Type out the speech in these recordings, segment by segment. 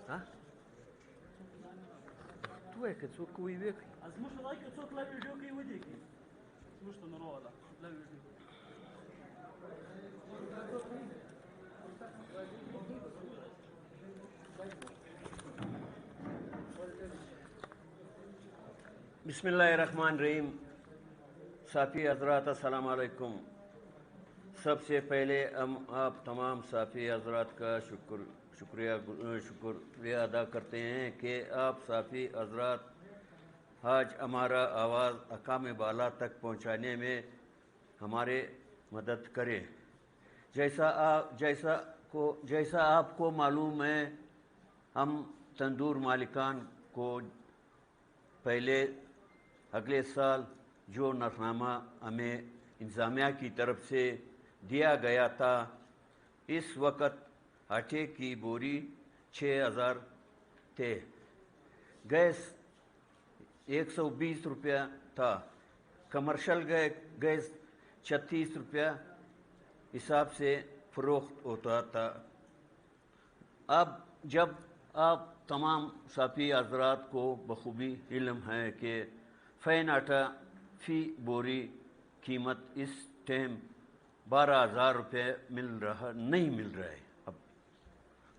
ها توی که څوک وی وی زموږ په ځای کې څوک لا ویډیو کوي ودې کوي زموږ ته ناروغه ده لا ویډیو بسم اللہ الرحمن الرحیم. صافی حضرات السلام علیکم. سب سے پہلے ہم آپ تمام صافی حضرات کا شکریہ ادا کرتے ہیں کہ آپ صافی حضرات آج ہمارا آواز اقام بالا تک پہنچانے میں ہمارے مدد کریں. جیسا آپ کو معلوم ہے ہم تندور مالکان کو پہلے اگلے سال جو نفرنامہ ہمیں انتظامیہ کی طرف سے دیا گیا تھا اس وقت آٹے کی بوری 6000 تھے، گیس 120 روپیہ تھا، کمرشل گیس 36 روپیہ حساب سے فروخت ہوتا تھا. اب جب آپ تمام صافی حضرات کو بخوبی علم ہے کہ فین آٹا فی بوری قیمت اس ٹائم 12,000 روپے نہیں مل رہا ہے. اب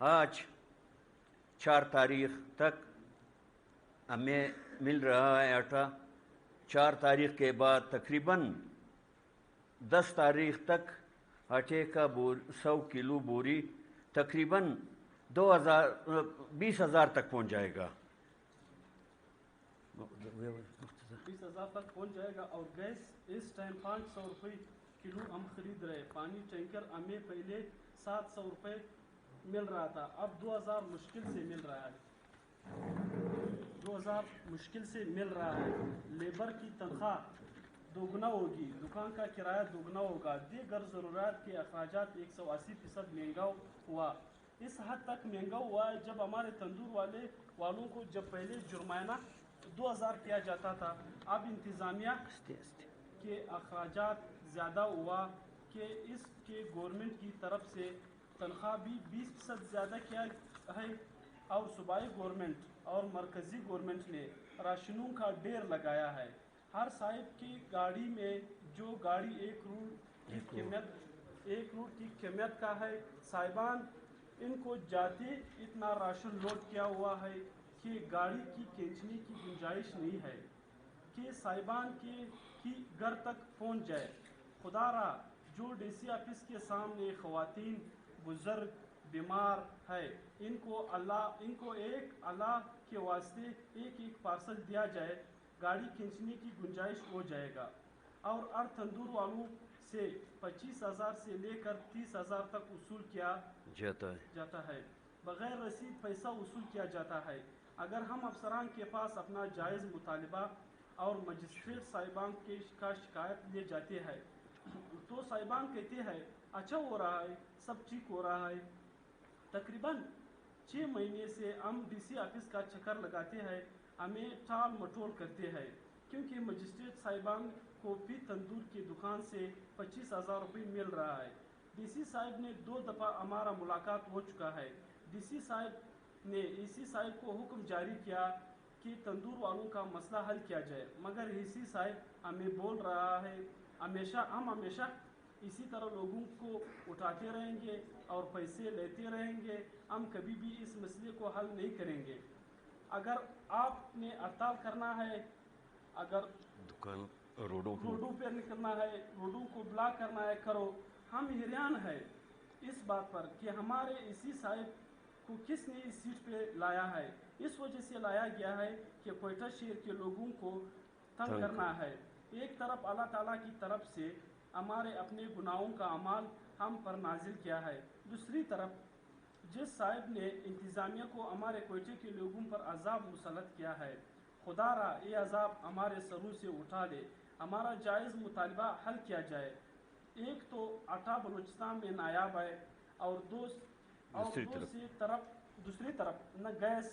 آج 4 تاریخ تک ہمیں مل رہا ہے آٹا. 4 تاریخ کے بعد تقریباً 10 تاریخ تک آٹے کا 100 کلو بوری تقریباً 20,000 تک پہنچ جائے گا. 20,000 تک پہنچ جائے گا. اور گیس اس ٹائم 500 روپے کلو ہم خرید رہے. پانی ٹینکر ہمیں پہلے 700 روپے مل رہا تھا، اب 2,000 مشکل سے مل رہا ہے. 2,000 مشکل سے مل رہا ہے. لیبر کی تنخواہ دوگنا ہوگی، دکان کا کرایہ دوگنا ہوگا، دیگر ضروریات کے اخراجات 180% مہنگا ہوا. اس حد تک مہنگا ہوا ہے جب ہمارے تندور والوں کو جب پہلے جرمانہ 2,000 کیا جاتا تھا، اب انتظامیہ کے اخراجات زیادہ ہوا کہ اس کے گورنمنٹ کی طرف سے تنخواہ بھی 20% زیادہ کیا ہے. اور صوبائی گورنمنٹ اور مرکزی گورنمنٹ نے راشنوں کا ڈھیر لگایا ہے. ہر صاحب کی گاڑی میں جو گاڑی 1 کروڑ کی قیمت کا ہے، صاحبان ان کو جاتے اتنا راشن لوڈ کیا ہوا ہے کہ گاڑی کی کھینچنے کی گنجائش نہیں ہے کہ صاحبان کے ہی گھر تک پہنچ جائے. خدا را جو ڈی سی آفس کے سامنے خواتین بزرگ بیمار ہے ان کو ایک اللہ کے واسطے ایک پارسل دیا جائے، گاڑی کھینچنے کی گنجائش ہو جائے گا. اور ہر تندور والوں سے 25,000 سے لے کر 30,000 تک وصول کیا جاتا ہے. بغیر رسید پیسہ وصول کیا جاتا ہے. اگر ہم افسران کے پاس اپنا جائز مطالبہ اور مجسٹریٹ صاحبان کا شکایت لے جاتے ہیں تو صاحبان کہتے ہیں اچھا ہو رہا ہے، سب ٹھیک ہو رہا ہے. تقریباً 6 مہینے سے ہم ڈی سی آفس کا چکر لگاتے ہیں، ہمیں ٹال مٹول کرتے ہیں کیونکہ مجسٹریٹ صاحبان کو بھی تندور کی دکان سے 25,000 روپے مل رہا ہے. ڈی سی صاحب نے 2 دفعہ ہمارا ملاقات ہو چکا ہے. ڈی سی صاحب نے اے سی صاحب کو حکم جاری کیا کہ تندور والوں کا مسئلہ حل کیا جائے، مگر اے سی صاحب ہمیں بول رہا ہے ہمیشہ اسی طرح لوگوں کو اٹھاتے رہیں گے اور پیسے لیتے رہیں گے، ہم کبھی بھی اس مسئلے کو حل نہیں کریں گے. اگر آپ نے ہڑتال کرنا ہے، اگر روڈوں پہ نکلنا ہے، روڈوں کو بلاک کرنا ہے، کرو. ہم حیران ہے اس بات پر کہ ہمارے اے سی صاحب کو کس نے اس سیٹ پہ لایا ہے. اس وجہ سے لایا گیا ہے کہ کوئٹہ شہر کے لوگوں کو تنگ کرنا ہے. ایک طرف اللہ تعالیٰ کی طرف سے ہمارے اپنے گناہوں کا اعمال ہم پر نازل کیا ہے، دوسری طرف جس صاحب نے انتظامیہ کو ہمارے کوئٹے کے لوگوں پر عذاب مسلط کیا ہے، خدا را یہ عذاب ہمارے سروں سے اٹھا دے، ہمارا جائز مطالبہ حل کیا جائے. ایک تو آٹا بلوچستان میں نایاب ہے اور دوسری طرف نہ گیس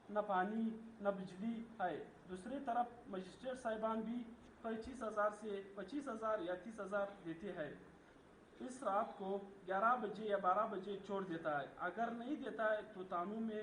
نہ پانی نہ بجلی ہے. دوسری طرف مجسٹریٹ صاحبان بھی 25,000 یا 30,000 دیتے ہیں. اس رات کو 11 بجے یا 12 بجے چھوڑ دیتا ہے. اگر نہیں دیتا ہے تو تانوں میں